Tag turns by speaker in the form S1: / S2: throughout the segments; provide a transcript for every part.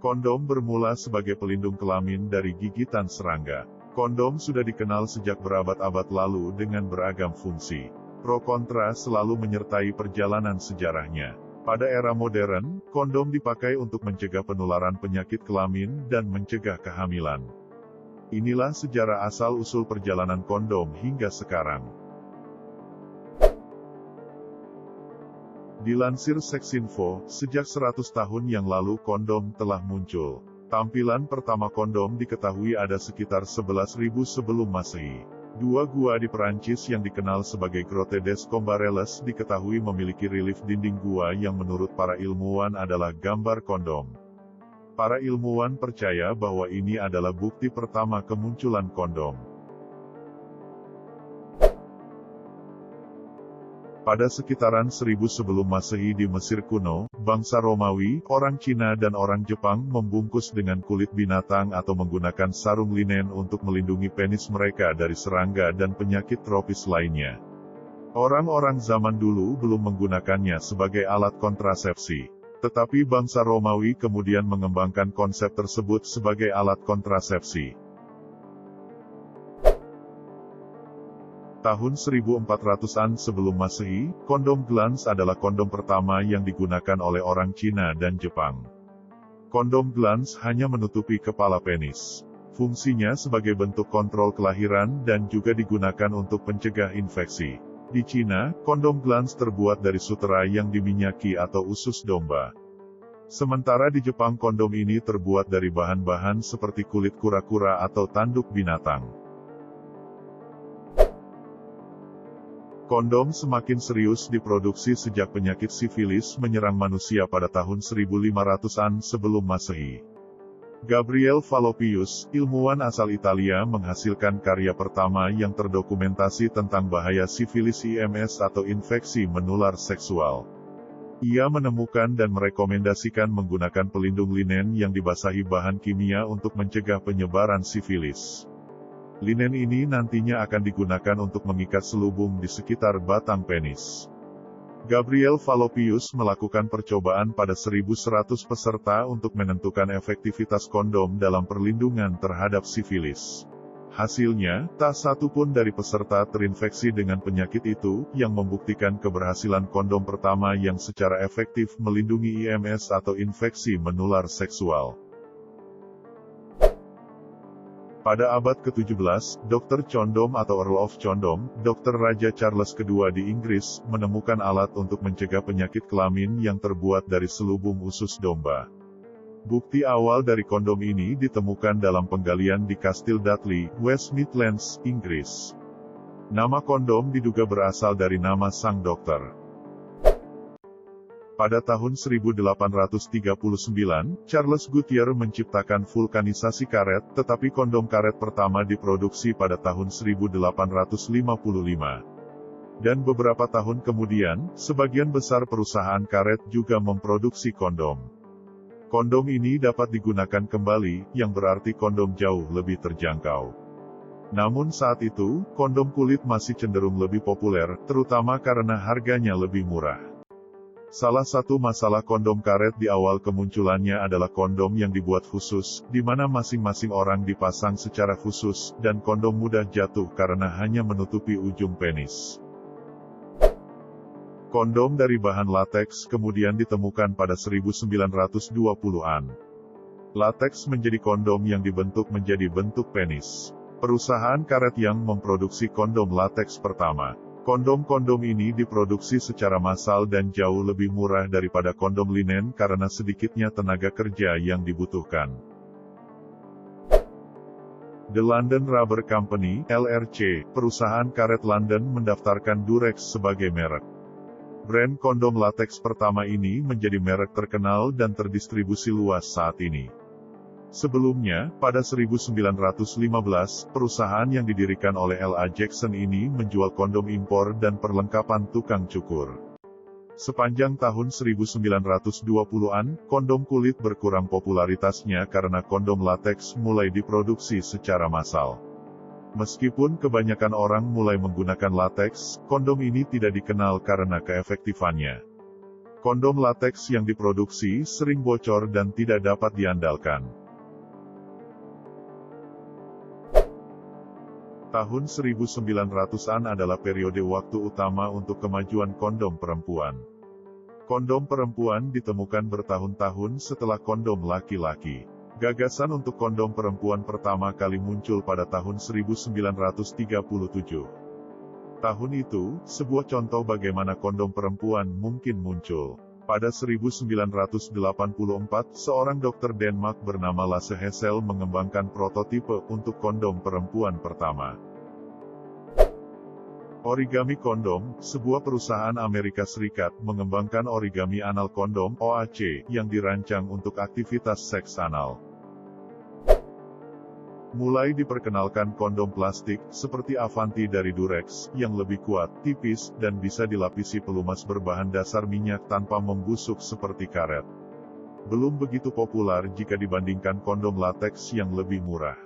S1: Kondom bermula sebagai pelindung kelamin dari gigitan serangga. Kondom sudah dikenal sejak berabad-abad lalu dengan beragam fungsi. Pro kontra selalu menyertai perjalanan sejarahnya. Pada era modern, kondom dipakai untuk mencegah penularan penyakit kelamin dan mencegah kehamilan. Inilah sejarah asal-usul perjalanan kondom hingga sekarang. Dilansir Sexinfo, sejak 100 tahun yang lalu kondom telah muncul. Tampilan pertama kondom diketahui ada sekitar 11.000 sebelum Masehi. Dua gua di Perancis yang dikenal sebagai Grotte des Combarelles diketahui memiliki relief dinding gua yang menurut para ilmuwan adalah gambar kondom. Para ilmuwan percaya bahwa ini adalah bukti pertama kemunculan kondom. Pada sekitaran 1000 sebelum Masehi di Mesir kuno, bangsa Romawi, orang Cina dan orang Jepang membungkus dengan kulit binatang atau menggunakan sarung linen untuk melindungi penis mereka dari serangga dan penyakit tropis lainnya. Orang-orang zaman dulu belum menggunakannya sebagai alat kontrasepsi. Tetapi bangsa Romawi kemudian mengembangkan konsep tersebut sebagai alat kontrasepsi. Tahun 1400-an sebelum Masehi, kondom glans adalah kondom pertama yang digunakan oleh orang Cina dan Jepang. Kondom glans hanya menutupi kepala penis. Fungsinya sebagai bentuk kontrol kelahiran dan juga digunakan untuk pencegah infeksi. Di Cina, kondom glans terbuat dari sutera yang diminyaki atau usus domba. Sementara di Jepang kondom ini terbuat dari bahan-bahan seperti kulit kura-kura atau tanduk binatang. Kondom semakin serius diproduksi sejak penyakit sifilis menyerang manusia pada tahun 1500-an sebelum Masehi. Gabriel Fallopius, ilmuwan asal Italia menghasilkan karya pertama yang terdokumentasi tentang bahaya sifilis IMS atau infeksi menular seksual. Ia menemukan dan merekomendasikan menggunakan pelindung linen yang dibasahi bahan kimia untuk mencegah penyebaran sifilis. Linen ini nantinya akan digunakan untuk mengikat selubung di sekitar batang penis. Gabriel Fallopius melakukan percobaan pada 1.100 peserta untuk menentukan efektivitas kondom dalam perlindungan terhadap sifilis. Hasilnya, tak satu pun dari peserta terinfeksi dengan penyakit itu, yang membuktikan keberhasilan kondom pertama yang secara efektif melindungi IMS atau infeksi menular seksual. Pada abad ke-17, Dr. Condom atau Earl of Condom, Dr. Raja Charles II di Inggris, menemukan alat untuk mencegah penyakit kelamin yang terbuat dari selubung usus domba. Bukti awal dari kondom ini ditemukan dalam penggalian di Kastil Dudley, West Midlands, Inggris. Nama kondom diduga berasal dari nama sang dokter. Pada tahun 1839, Charles Goodyear menciptakan vulkanisasi karet, tetapi kondom karet pertama diproduksi pada tahun 1855. Dan beberapa tahun kemudian, sebagian besar perusahaan karet juga memproduksi kondom. Kondom ini dapat digunakan kembali, yang berarti kondom jauh lebih terjangkau. Namun saat itu, kondom kulit masih cenderung lebih populer, terutama karena harganya lebih murah. Salah satu masalah kondom karet di awal kemunculannya adalah kondom yang dibuat khusus, di mana masing-masing orang dipasang secara khusus, dan kondom mudah jatuh karena hanya menutupi ujung penis. Kondom dari bahan lateks kemudian ditemukan pada 1920-an. Lateks menjadi kondom yang dibentuk menjadi bentuk penis. Perusahaan karet yang memproduksi kondom lateks pertama. Kondom-kondom ini diproduksi secara massal dan jauh lebih murah daripada kondom linen karena sedikitnya tenaga kerja yang dibutuhkan. The London Rubber Company, LRC, perusahaan karet London mendaftarkan Durex sebagai merek. Brand kondom lateks pertama ini menjadi merek terkenal dan terdistribusi luas saat ini. Sebelumnya, pada 1915, perusahaan yang didirikan oleh L.A. Jackson ini menjual kondom impor dan perlengkapan tukang cukur. Sepanjang tahun 1920-an, kondom kulit berkurang popularitasnya karena kondom lateks mulai diproduksi secara massal. Meskipun kebanyakan orang mulai menggunakan lateks, kondom ini tidak dikenal karena keefektifannya. Kondom lateks yang diproduksi sering bocor dan tidak dapat diandalkan. Tahun 1900-an adalah periode waktu utama untuk kemajuan kondom perempuan. Kondom perempuan ditemukan bertahun-tahun setelah kondom laki-laki. Gagasan untuk kondom perempuan pertama kali muncul pada tahun 1937. Tahun itu, sebuah contoh bagaimana kondom perempuan mungkin muncul. Pada 1984, seorang dokter Denmark bernama Lasse Hessel mengembangkan prototipe untuk kondom perempuan pertama. Origami Kondom, sebuah perusahaan Amerika Serikat, mengembangkan origami anal kondom (OAC) yang dirancang untuk aktivitas seks anal. Mulai diperkenalkan kondom plastik, seperti Avanti dari Durex, yang lebih kuat, tipis, dan bisa dilapisi pelumas berbahan dasar minyak tanpa membusuk seperti karet. Belum begitu populer jika dibandingkan kondom lateks yang lebih murah.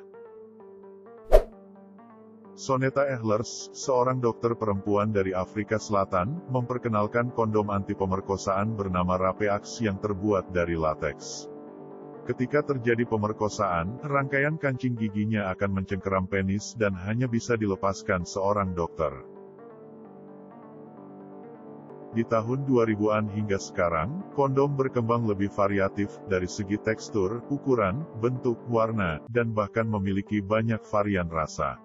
S1: Soneta Ehlers, seorang dokter perempuan dari Afrika Selatan, memperkenalkan kondom anti pemerkosaan bernama Rapeax yang terbuat dari lateks. Ketika terjadi pemerkosaan, rangkaian kancing giginya akan mencengkeram penis dan hanya bisa dilepaskan seorang dokter. Di tahun 2000-an hingga sekarang, kondom berkembang lebih variatif, dari segi tekstur, ukuran, bentuk, warna, dan bahkan memiliki banyak varian rasa.